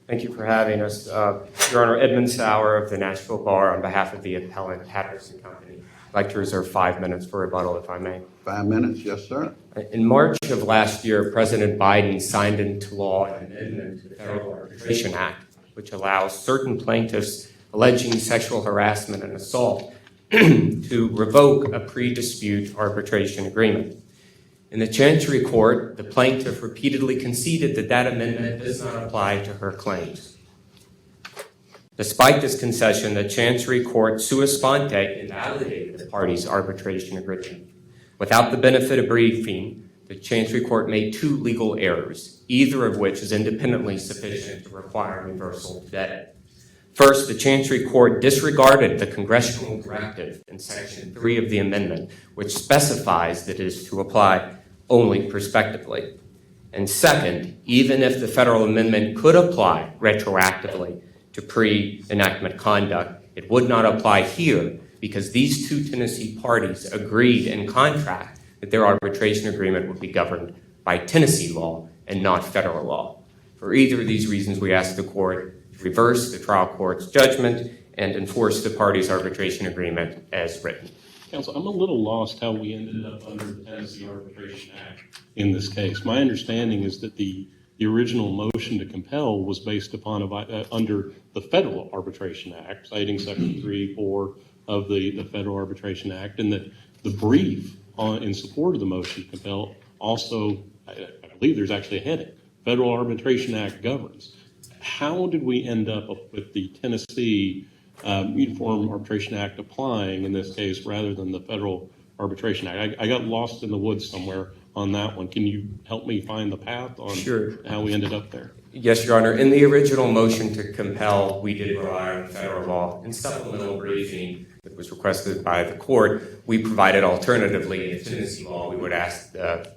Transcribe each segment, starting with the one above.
Thank you for having us. Your Honor, Edmund Sauer of the Nashville Bar on behalf of the appellant Patterson Company. I'd like to reserve 5 minutes for rebuttal, if I may. 5 minutes, yes, sir. In March of last year, President Biden signed into law an amendment to the Federal Arbitration Act, which allows certain plaintiffs alleging sexual harassment and assault to revoke a pre-dispute arbitration agreement. In the Chancery Court, the plaintiff repeatedly conceded that that amendment does not apply to her claims. Despite this concession, the Chancery Court sua sponte invalidated the parties' arbitration agreement. Without the benefit of briefing, the Chancery Court made 2 legal errors, either of which is independently sufficient to require reversal today. First, the Chancery Court disregarded the congressional directive in Section 3 of the amendment, which specifies that it is to apply only prospectively. And second, even if the federal amendment could apply retroactively to pre-enactment conduct, it would not apply here because these 2 Tennessee parties agreed in contract that their arbitration agreement would be governed by Tennessee law and not federal law. For either of these reasons, we ask the court to reverse the trial court's judgment and enforce the parties' arbitration agreement as written. Counsel, I'm a little lost how we ended up under the Tennessee Arbitration Act in this case. My understanding is that the original motion to compel was based upon under the Federal Arbitration Act, citing Section 3-4 of the Federal Arbitration Act, and that the brief in support of the motion to compel also, I believe there's actually a heading, Federal Arbitration Act governs. How did we end up with the Tennessee Uniform Arbitration Act applying in this case rather than the Federal Arbitration Act? I got lost in the woods somewhere on that one. Can you help me find the path on how we ended up there? Yes, Your Honor. In the original motion to compel, we did rely on federal law. In supplemental briefing that was requested by the court, we provided alternatively in Tennessee law, we would ask the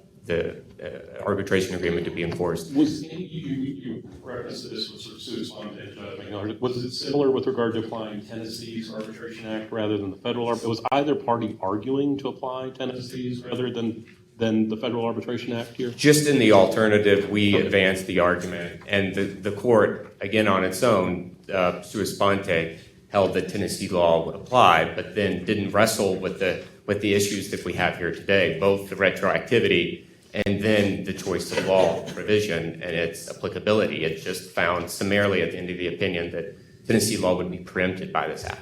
arbitration agreement to be enforced. You referenced that this was sort of sua sponte. Was it similar with regard to applying Tennessee's Arbitration Act rather than the federal? Was either party arguing to apply Tennessee's rather than the Federal Arbitration Act here? Just in the alternative, we advanced the argument, and the court, again on its own, sua sponte, held that Tennessee law would apply, but then didn't wrestle with the issues that we have here today, both the retroactivity and then the choice of law provision and its applicability. It just found summarily at the end of the opinion that Tennessee law would be preempted by this act.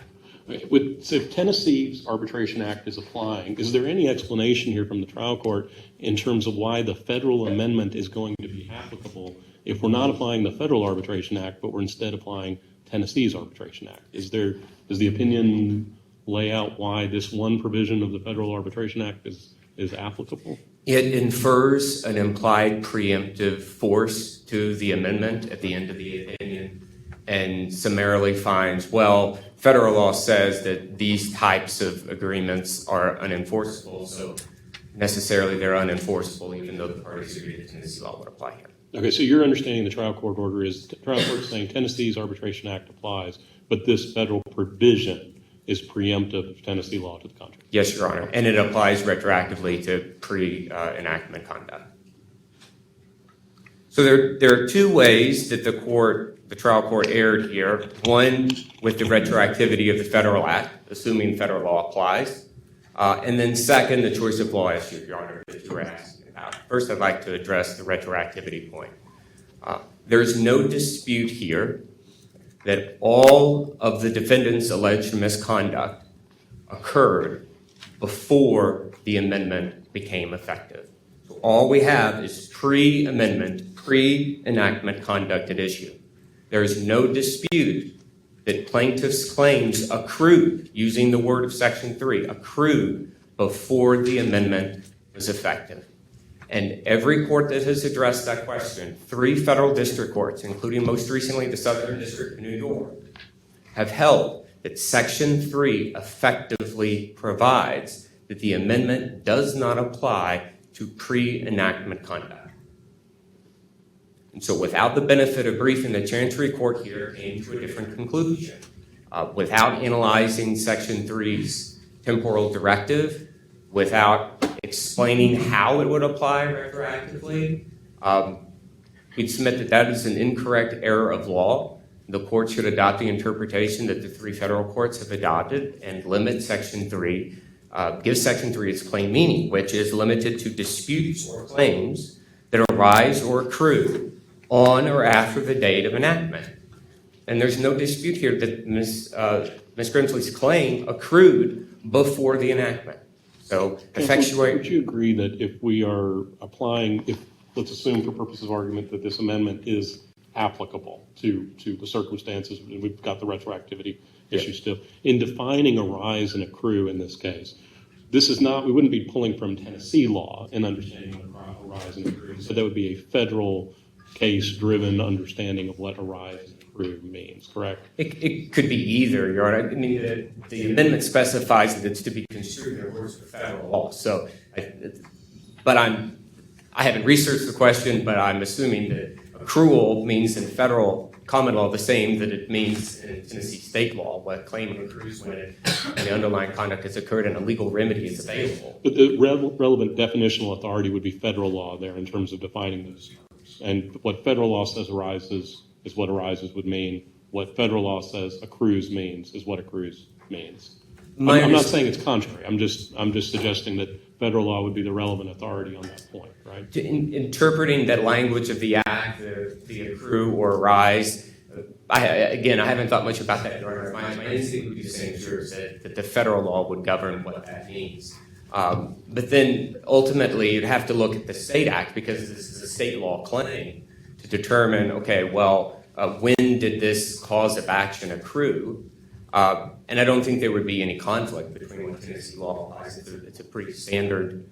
So if Tennessee's Arbitration Act is applying, is there any explanation here from the trial court in terms of why the federal amendment is going to be applicable if we're not applying the Federal Arbitration Act, but we're instead applying Tennessee's Arbitration Act? Does the opinion lay out why this one provision of the Federal Arbitration Act is applicable? It infers an implied preemptive force to the amendment at the end of the opinion and summarily finds, well, federal law says that these types of agreements are unenforceable, so necessarily they're unenforceable even though the parties agree that Tennessee law would apply here. Okay, so your understanding of the trial court order is the trial court saying Tennessee's Arbitration Act applies, but this federal provision is preemptive of Tennessee law to the contrary. Yes, Your Honor, and it applies retroactively to pre-enactment conduct. So there are 2 ways that the trial court erred here. One, with the retroactivity of the federal act, assuming federal law applies. And then second, the choice of law issue, Your Honor, that you were asking about. First, I'd like to address the retroactivity point. There is no dispute here that all of the defendants' alleged misconduct occurred before the amendment became effective. So all we have is pre-amendment, pre-enactment conduct at issue. There is no dispute that plaintiffs' claims accrued, using the word of Section 3, accrued before the amendment was effective. And every court that has addressed that question, 3 federal district courts, including most recently the Southern District of New York, have held that Section 3 effectively provides that the amendment does not apply to pre-enactment conduct. And so without the benefit of briefing, the Chancery Court here came to a different conclusion. Without analyzing Section 3's temporal directive, without explaining how it would apply retroactively, We'd submit that that is an incorrect error of law. The court should adopt the interpretation that the three federal courts have adopted and limit Section 3, give Section 3 its plain meaning, which is limited to disputes or claims that arise or accrue on or after the date of enactment. And there's no dispute here that Ms. Grimsley's claim accrued before the enactment. So, Would you agree that if we are applying, let's assume for purposes of argument that this amendment is applicable to the circumstances, we've got the retroactivity issue still, in defining arise and accrue in this case, this is not, we wouldn't be pulling from Tennessee law and understanding what arise and accrue, so that would be a federal case-driven understanding of what arise and accrue means, correct? It could be either, Your Honor. I mean, the amendment specifies that it's to be construed in accordance with federal law. So, I haven't researched the question, but I'm assuming that accrual means in federal common law the same that it means in Tennessee state law, what claim accrues when the underlying conduct has occurred and a legal remedy is available. But the relevant definitional authority would be federal law there in terms of defining those terms. And what federal law says arises is what arises would mean. What federal law says accrues means is what accrues means. I'm not saying it's contrary. I'm just suggesting that federal law would be the relevant authority on that point, right? Interpreting that language of the act, the accrue or arise, I haven't thought much about that, Your Honor. My instinct would be the same as yours, that the federal law would govern what that means. But then ultimately you'd have to look at the state act because this is a state law claim to determine, okay, well, when did this cause of action accrue? And I don't think there would be any conflict between what Tennessee law applies. It's a pretty standard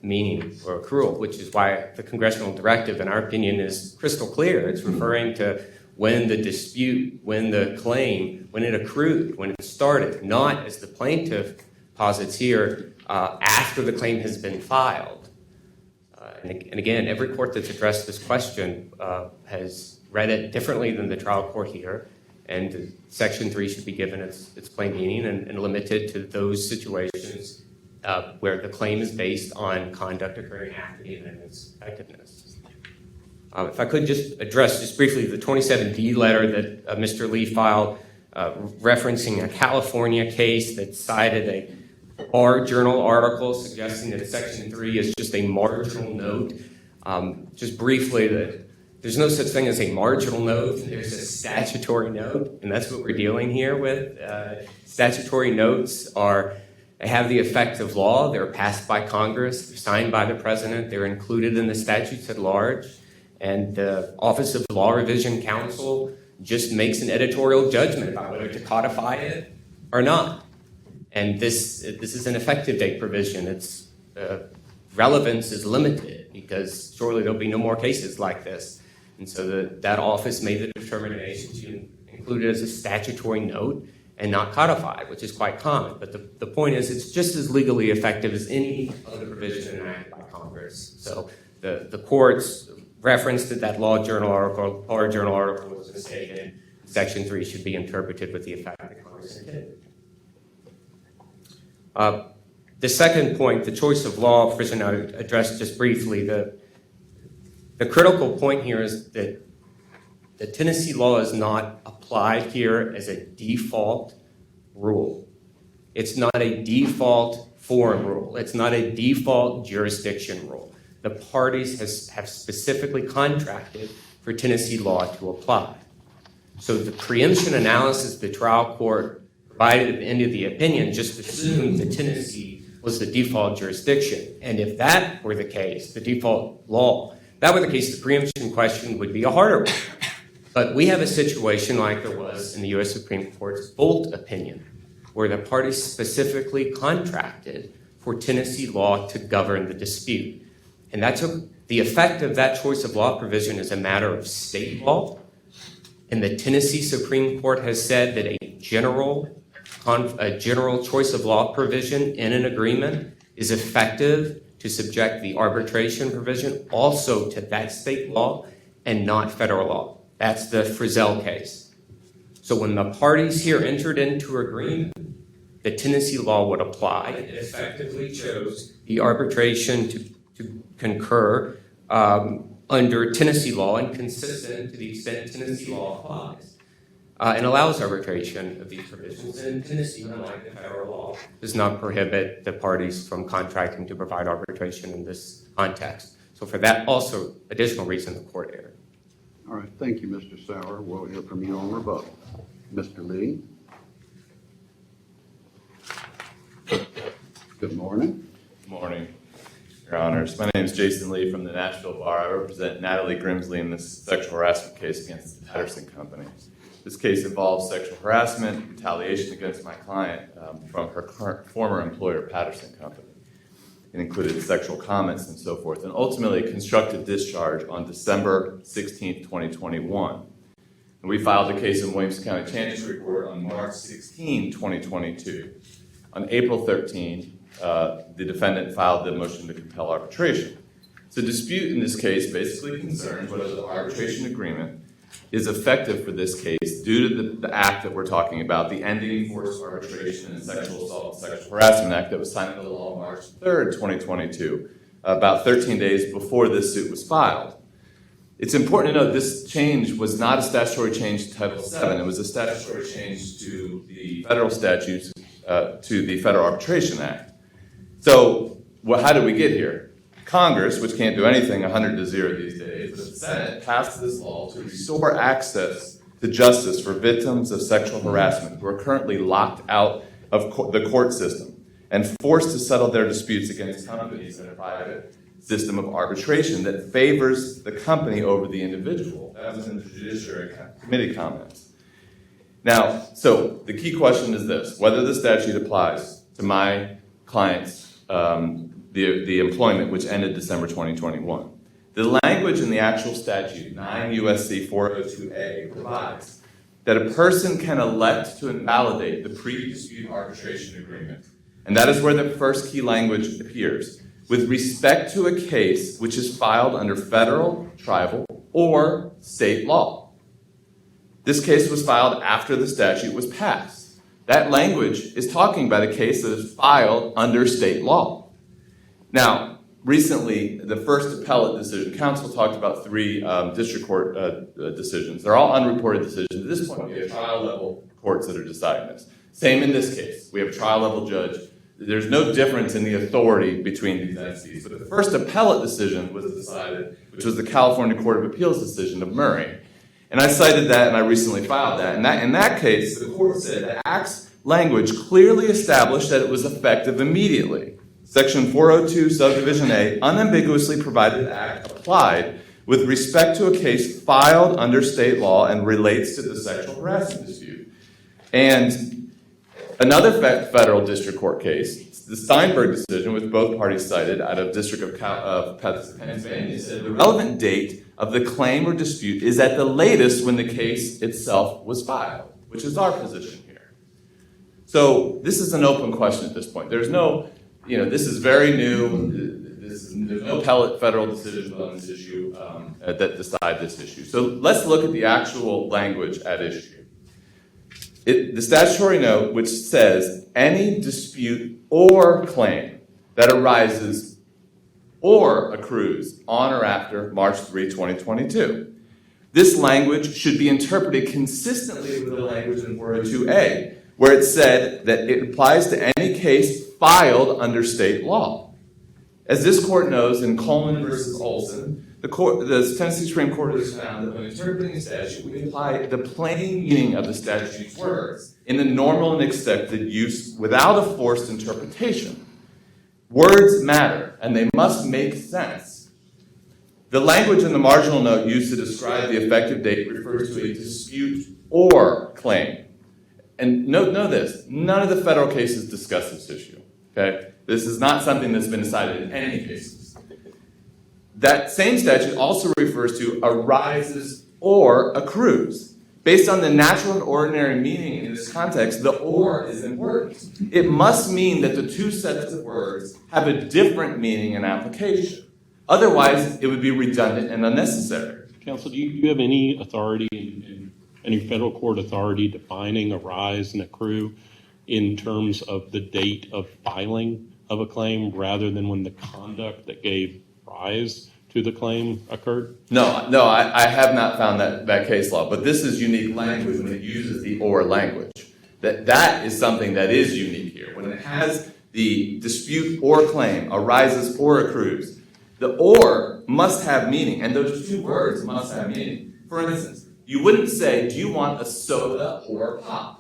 meaning for accrual, which is why the congressional directive, in our opinion, is crystal clear. It's referring to when the dispute, when the claim, when it accrued, when it started, not as the plaintiff posits here, after the claim has been filed. And again, every court that's addressed this question has read it differently than the trial court here. And Section 3 should be given its plain meaning and limited to those situations where the claim is based on conduct occurring after the amendment's effectiveness. If I could just address just briefly the 27D letter that Mr. Lee filed referencing a California case that cited a Bar Journal article suggesting that Section 3 is just a marginal note. Just briefly, there's no such thing as a marginal note. There's a statutory note, and that's what we're dealing here with. Statutory notes they have the effect of law. They're passed by Congress. They're signed by the president. They're included in the statutes at large. And the Office of Law Revision Counsel just makes an editorial judgment about whether to codify it or not. And this is an effective date provision. Its relevance is limited because surely there'll be no more cases like this. And so that office made the determination to include it as a statutory note and not codified, which is quite common. But the point is it's just as legally effective as any other provision enacted by Congress. So the court's reference to that Bar Journal article was mistaken. Section 3 should be interpreted with the effect that Congress intended. The second point, the choice of law provision, I addressed just briefly. The critical point here is that the Tennessee law is not applied here as a default rule. It's not a default forum rule. It's not a default jurisdiction rule. The parties have specifically contracted for Tennessee law to apply. So the preemption analysis the trial court provided at the end of the opinion just assumed that Tennessee was the default jurisdiction. And if that were the case, the default law, that were the case, the preemption question would be a harder one. But we have a situation like there was in the U.S. Supreme Court's Bolt opinion, where the parties specifically contracted for Tennessee law to govern the dispute. And that took the effect of that choice of law provision as a matter of state law. And the Tennessee Supreme Court has said that a general choice of law provision in an agreement is effective to subject the arbitration provision also to that state law and not federal law. That's the Frizzell case. So when the parties here entered into agreement, the Tennessee law would apply. It effectively chose the arbitration to concur under Tennessee law and consistent to the extent Tennessee law applies, and allows arbitration of these provisions. And Tennessee, unlike the federal law, does not prohibit the parties from contracting to provide arbitration in this context. So for that also additional reason, the court erred. All right, thank you, Mr. Sauer. We'll hear from you on rebuttal. Mr. Lee. Good morning. Good morning, Your Honors. My name is Jason Lee from the Nashville Bar. I represent Natalie Grimsley in this sexual harassment case against the Patterson Company. This case involves sexual harassment, retaliation against my client from her former employer, Patterson Company. It included sexual comments and so forth, and ultimately constructive discharge on December 16, 2021. And we filed a case in Williamson County Chancery Court on March 16, 2022. On April 13, the defendant filed the motion to compel arbitration. So the dispute in this case basically concerns whether the arbitration agreement is effective for this case due to the act that we're talking about, the Ending Forced Arbitration and Sexual Assault and Sexual Harassment Act that was signed into law March 3rd, 2022, about 13 days before this suit was filed. It's important to note this change was not a statutory change to Title VII. It was a statutory change to the federal statutes, to the Federal Arbitration Act. So how did we get here? Congress, which can't do anything 100-0 these days, the Senate passed this law to restore access to justice for victims of sexual harassment who are currently locked out of the court system and forced to settle their disputes against companies in a private system of arbitration that favors the company over the individual. That was in the Judiciary Committee comments. Now, so the key question is this: whether the statute applies to my client's the employment which ended December 2021. The language in the actual statute, 9 U.S.C. 402A, provides that a person can elect to invalidate the pre-dispute arbitration agreement. And that is where the first key language appears, with respect to a case which is filed under federal, tribal, or state law. This case was filed after the statute was passed. That language is talking about a case that is filed under state law. Now, recently, the first appellate decision, counsel talked about 3 district court decisions. They're all unreported decisions. At this point, we have trial-level courts that are deciding this. Same in this case. We have a trial-level judge. There's no difference in the authority between these entities. But the first appellate decision was decided, which was the California Court of Appeals decision of Murray. And I cited that, and I recently filed that. And in that case, the court said the Act's language clearly established that it was effective immediately. Section 402, subdivision A, unambiguously provided the Act applied with respect to a case filed under state law and relates to the sexual harassment dispute. And another federal district court case, the Steinberg decision, which both parties cited out of District of Pennsylvania, said the relevant date of the claim or dispute is at the latest when the case itself was filed, which is our position here. So this is an open question at this point. There's no, this is very new. There's no appellate federal decisions on this issue that decide this issue. So let's look at the actual language at issue. The statutory note, which says any dispute or claim that arises or accrues on or after March 3, 2022. This language should be interpreted consistently with the language in 402A, where it said that it applies to any case filed under state law. As this court knows in Coleman versus Olson, the Tennessee Supreme Court has found that when interpreting a statute, we apply the plain meaning of the statute's words in the normal and expected use without a forced interpretation. Words matter, and they must make sense. The language in the marginal note used to describe the effective date refers to a dispute or claim. And know this, none of the federal cases discuss this issue. Okay? This is not something that's been decided in any cases. That same statute also refers to arises or accrues. Based on the natural and ordinary meaning in this context, the or is important. It must mean that the two sets of words have a different meaning and application. Otherwise, it would be redundant and unnecessary. Counsel, do you have any authority, any federal court authority defining arise and accrue in terms of the date of filing of a claim rather than when the conduct that gave rise to the claim occurred? No, I have not found that case law, but this is unique language when it uses the or language. That is something that is unique here. When it has the dispute or claim arises or accrues, the or must have meaning, and those two words must have meaning. For instance, you wouldn't say, do you want a soda or a pop?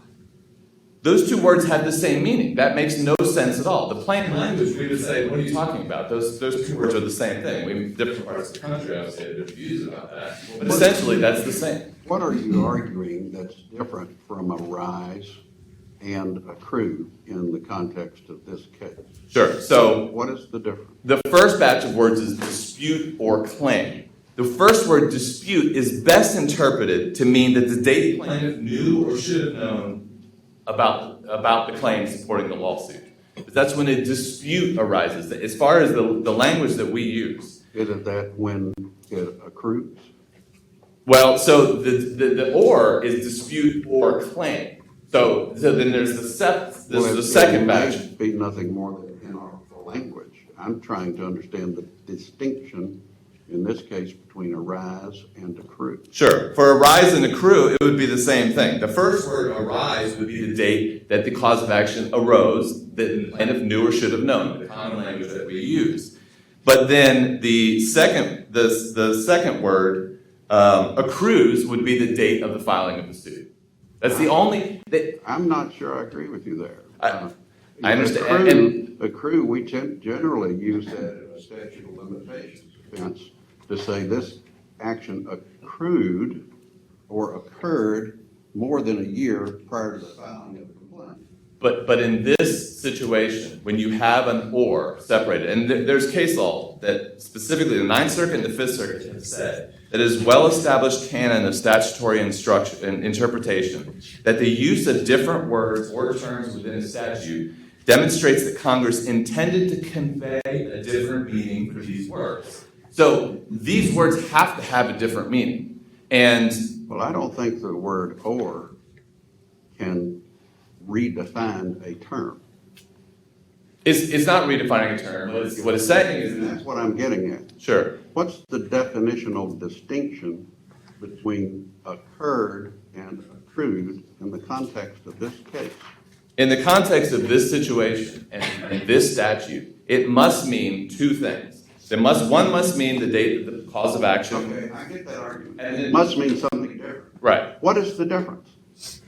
Those two words have the same meaning. That makes no sense at all. The plain language, we would say, what are you talking about? Those two words are the same thing. We have different parts of the country, obviously, have different views about that. But essentially, that's the same. What are you arguing that's different from arise and accrue in the context of this case? Sure. So What is the difference? the first batch of words is dispute or claim. The first word, dispute, is best interpreted to mean that the date plaintiff knew or should have known about the claim supporting the lawsuit. But that's when a dispute arises. As far as the language that we use. Is it that when it accrues? Well, so the or is dispute or claim. So then there's the second batch. It may be nothing more than inartful language. I'm trying to understand the distinction in this case between arise and accrue. Sure. For arise and accrue, it would be the same thing. The first word, arise, would be the date that the cause of action arose that the plaintiff knew or should have known, the common language that we use. But then the second word, accrues, would be the date of the filing of the suit. That's the only. I'm not sure I agree with you there. I understand. Accrue, we generally use that in a statute of limitations offense to say this action accrued or occurred more than a year prior to the filing of the complaint. But in this situation, when you have an or separated, and there's case law that specifically the Ninth Circuit and the Fifth Circuit have said that is well-established canon of statutory instruction and interpretation that the use of different words or terms within a statute demonstrates that Congress intended to convey a different meaning for these words. So these words have to have a different meaning. And well, I don't think the word or can redefine a term. it's not redefining a term. What it's saying is That's what I'm getting at. sure. What's the definitional distinction between occurred and accrued in the context of this case? In the context of this situation and this statute, it must mean two things. One must mean the date of the cause of action. Okay, I get that argument. And then- It must mean something different. Right. What is the difference?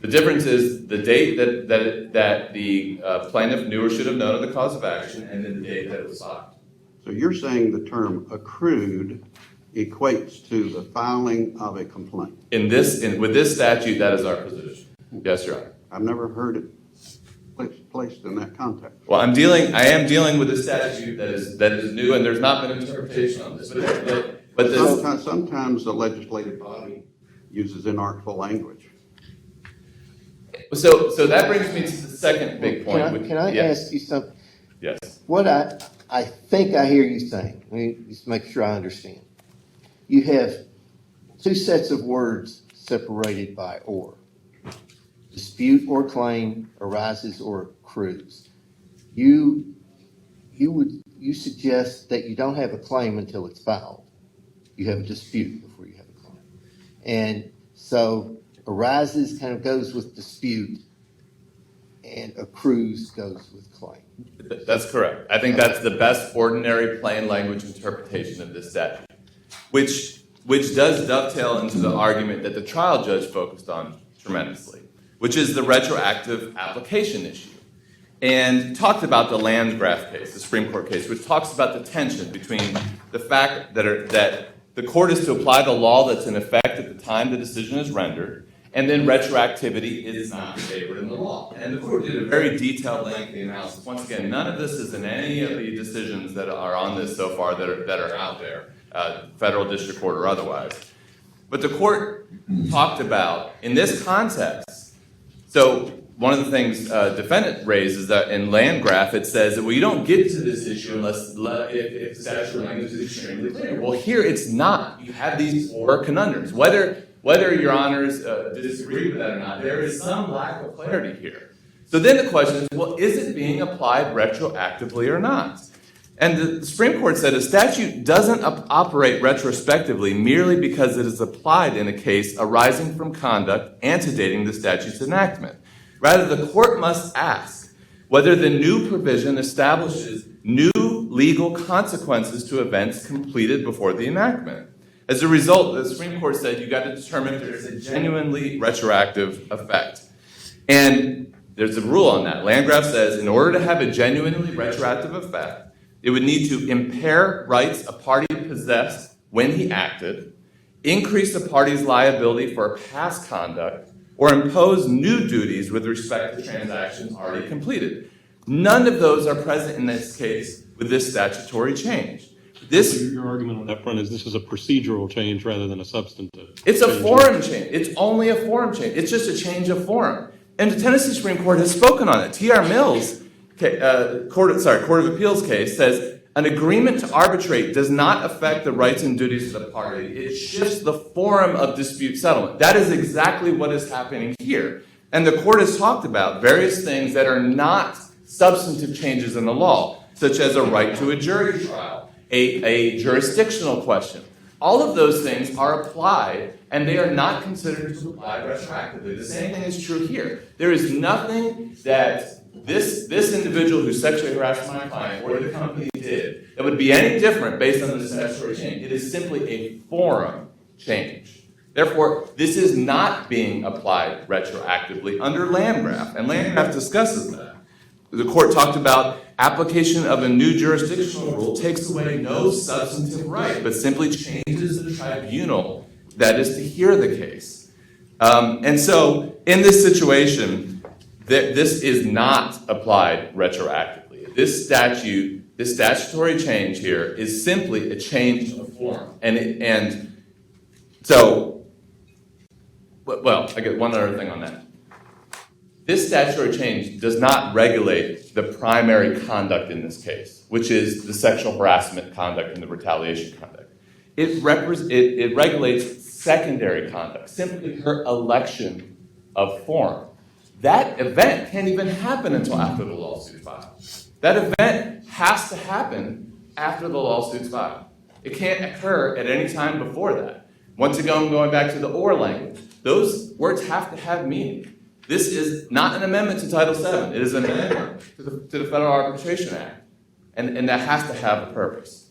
The difference is the date that the plaintiff knew or should have known of the cause of action, and then the date that it was filed. So you're saying the term accrued equates to the filing of a complaint. With this statute, that is our position. Yes, Your Honor. I've never heard it placed in that context. Well, I am dealing with a statute that is new, and there's not been interpretation on this. But this, Sometimes the legislative body uses inartful language. so that brings me to the second big point. Can I Yes. ask you something? Yes. What I think I hear you saying, let me just make sure I understand. You have two sets of words separated by or. Dispute or claim, arises or accrues. You suggest that you don't have a claim until it's filed. You have a dispute before you have a claim. And so arises kind of goes with dispute and accrues goes with claim. That's correct. I think that's the best ordinary plain language interpretation of this statute, which does dovetail into the argument that the trial judge focused on tremendously, which is the retroactive application issue, and talked about the Landgraf case, the Supreme Court case, which talks about the tension between the fact that the court is to apply the law that's in effect at the time the decision is rendered, and then retroactivity is not favored in the law. And the court did a very detailed, lengthy analysis. Once again, none of this is in any of the decisions that are on this so far that are out there, federal district court or otherwise. But the court talked about, in this context, so one of the things defendant raised is that in Landgraf it says that, well, you don't get to this issue unless if the statutory language is extremely clear. Well, here it's not. You have these four conundrums. Whether your honors disagree with that or not, there is some lack of clarity here. So then the question is, well, is it being applied retroactively or not? And the Supreme Court said a statute doesn't operate retrospectively merely because it is applied in a case arising from conduct antedating the statute's enactment. Rather, the court must ask whether the new provision establishes new legal consequences to events completed before the enactment. As a result, the Supreme Court said you've got to determine if there's a genuinely retroactive effect. And there's a rule on that. Landgraf says in order to have a genuinely retroactive effect, it would need to impair rights a party possessed when he acted, increase a party's liability for past conduct, or impose new duties with respect to transactions already completed. None of those are present in this case with this statutory change. Your argument on that front is this is a procedural change rather than a substantive. It's a forum change. It's only a forum change. It's just a change of forum. And the Tennessee Supreme Court has spoken on it. T.R. Mills, Court of Appeals case, says an agreement to arbitrate does not affect the rights and duties of the party. It shifts the forum of dispute settlement. That is exactly what is happening here. And the court has talked about various things that are not substantive changes in the law, such as a right to a jury trial, a jurisdictional question. All of those things are applied, and they are not considered to apply retroactively. The same thing is true here. There is nothing that this individual who sexually harassed my client or the company did that would be any different based on the statutory change. It is simply a forum change. Therefore, this is not being applied retroactively under Landgraf, and Landgraf discusses that. The court talked about application of a new jurisdictional rule takes away no substantive right, but simply changes the tribunal that is to hear the case. And so, in this situation, this is not applied retroactively. This statutory change here is simply a change of form. I get one other thing on that. This statutory change does not regulate the primary conduct in this case, which is the sexual harassment conduct and the retaliation conduct. It regulates secondary conduct, simply her election of form. That event can't even happen until after the lawsuit's filed. That event has to happen after the lawsuit's filed. It can't occur at any time before that. Once again, going back to the or language, those words have to have meaning. This is not an amendment to Title VII. It is an amendment to the Federal Arbitration Act, and that has to have a purpose.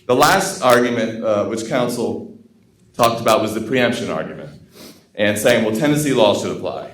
The last argument, which counsel talked about, was the preemption argument, and saying, well, Tennessee law should apply.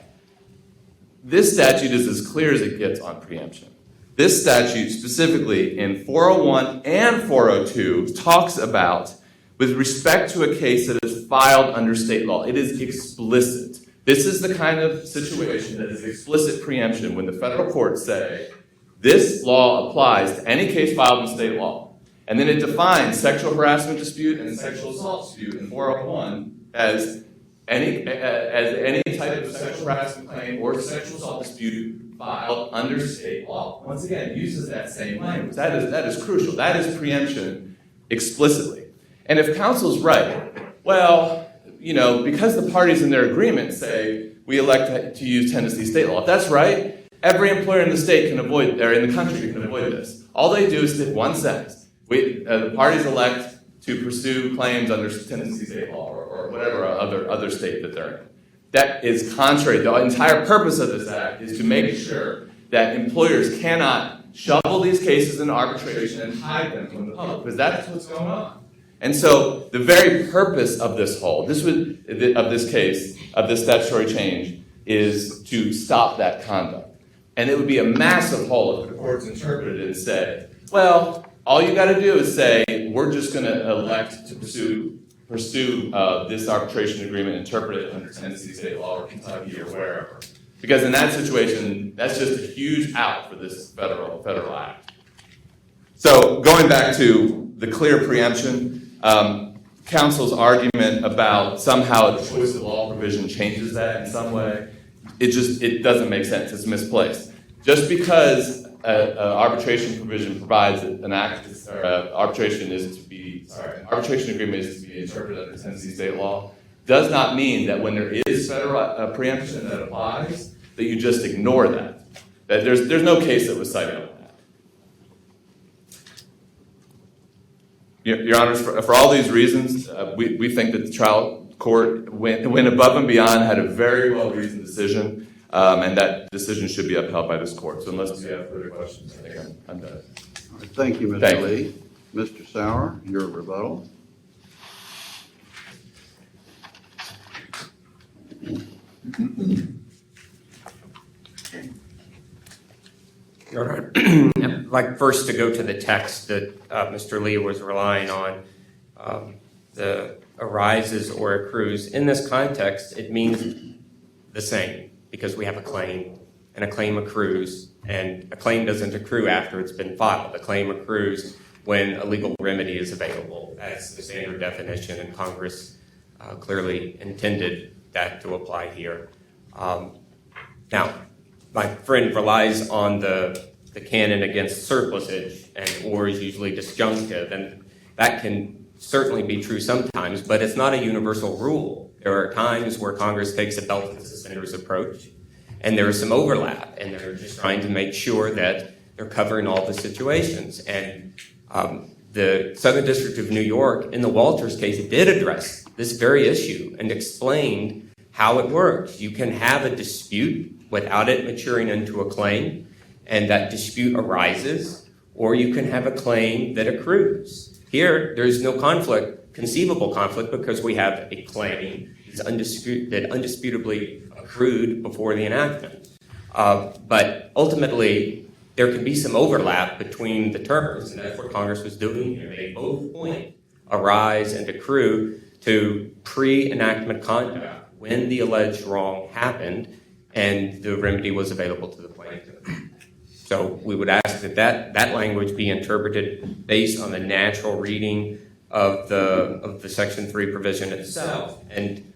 This statute is as clear as it gets on preemption. This statute, specifically in 401 and 402, talks about, with respect to a case that is filed under state law, it is explicit. This is the kind of situation that is explicit preemption when the federal courts say, this law applies to any case filed in state law. And then it defines sexual harassment dispute and sexual assault dispute in 401 as any type of sexual harassment claim or sexual assault dispute filed under state law. Once again, it uses that same language. That is crucial. That is preemption explicitly. And if counsel's right, well, because the parties in their agreement say we elect to use Tennessee state law, if that's right, every employer in the state can avoid, or in the country can avoid this. All they do is stick one sentence. The parties elect to pursue claims under Tennessee state law or whatever other state that they're in. That is contrary. The entire purpose of this act is to make sure that employers cannot shovel these cases into arbitration and hide them from the public, because that's what's going on. And so the very purpose of this statutory change, is to stop that conduct. And it would be a massive hole if the courts interpreted it and said, well, all you got to do is say, we're just going to elect to pursue this arbitration agreement, interpret it under Tennessee state law or Kentucky or wherever. Because in that situation, that's just a huge out for this federal act. So going back to the clear preemption, counsel's argument about somehow the choice of law provision changes that in some way, it doesn't make sense. It's misplaced. Just because an arbitration provision provides an act, or arbitration agreement is to be interpreted under Tennessee state law, does not mean that when there is federal preemption that applies, that you just ignore that. That there's no case that was cited on Your Honors, for all these reasons, we think that the trial court went above and beyond, had a very well-reasoned decision, and that decision should be upheld by this court. So unless you have further questions, I think I'm done. All right, thank you, Mr. Lee. Mr. Sauer, your rebuttal. Your Honor, I'd like first to go to the text that Mr. Lee was relying on, the arises or accrues. In this context, it means the same because we have a claim and a claim accrues, and a claim doesn't accrue after it's been filed. A claim accrues when a legal remedy is available. That's the standard definition, and Congress clearly intended that to apply here. Now, my friend relies on the canon against surplusage, and or is usually disjunctive, and that can certainly be true sometimes, but it's not a universal rule. There are times where Congress takes a belt and suspenders approach, and there is some overlap, and they're just trying to make sure that they're covering all the situations. And the Southern District of New York, in the Walters case, did address this very issue and explained how it works. You can have a dispute without it maturing into a claim, and that dispute arises, or you can have a claim that accrues. Here, there's no conflict, conceivable conflict, because we have a claim that undisputably accrued before the enactment. But ultimately, there can be some overlap between the terms, and that's what Congress was doing here. They both point arise and accrue to pre-enactment conduct when the alleged wrong happened and the remedy was available to the plaintiff. So we would ask that language be interpreted based on the natural reading of the Section 3 provision itself. And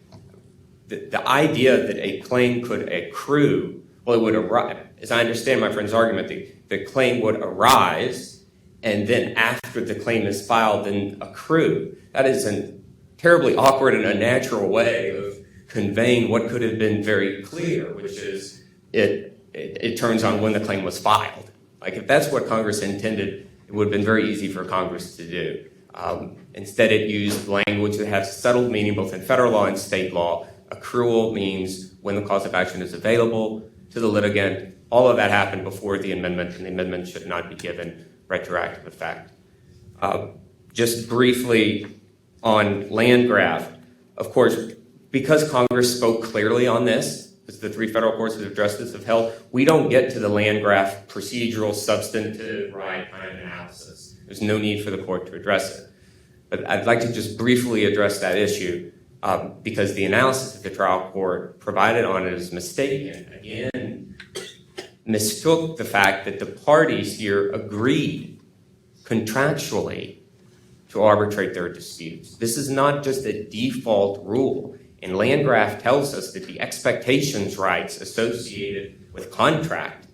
the idea that a claim could accrue, well, it would arise. As I understand my friend's argument, the claim would arise, and then after the claim is filed, then accrue. That is a terribly awkward and unnatural way of conveying what could have been very clear, which is it turns on when the claim was filed. Like, if that's what Congress intended, it would have been very easy for Congress to do. Instead, it used language that has settled meaning both in federal law and state law. Accrual means when the cause of action is available to the litigant. All of that happened before the amendment, and the amendment should not be given retroactive effect. Just briefly on land graph, of course, because Congress spoke clearly on this, as the three federal courts that have addressed this have held, we don't get to the land graph procedural, substantive, right kind of analysis. There's no need for the court to address it. But I'd like to just briefly address that issue because the analysis that the trial court provided on it is mistaken. Again, mistook the fact that the parties here agreed contractually to arbitrate their disputes. This is not just a default rule. And Landgraf tells us that the expectations rights associated with contract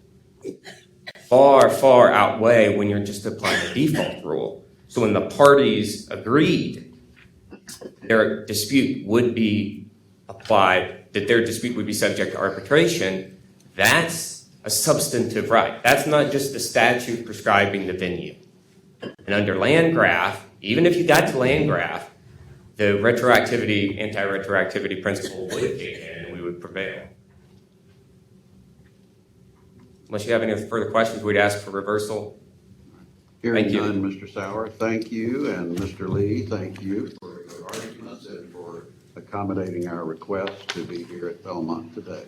far, far outweigh when you're just applying a default rule. So when the parties agreed their dispute would be applied, that their dispute would be subject to arbitration, that's a substantive right. That's not just the statute prescribing the venue. And under Landgraf, even if you got to Landgraf, the retroactivity, anti-retroactivity principle would kick in and we would prevail. Unless you have any further questions, we'd ask for reversal. Hearing Thank you. none, Mr. Sauer, thank you. And Mr. Lee, thank you for your arguments and for accommodating our request to be here at Belmont today.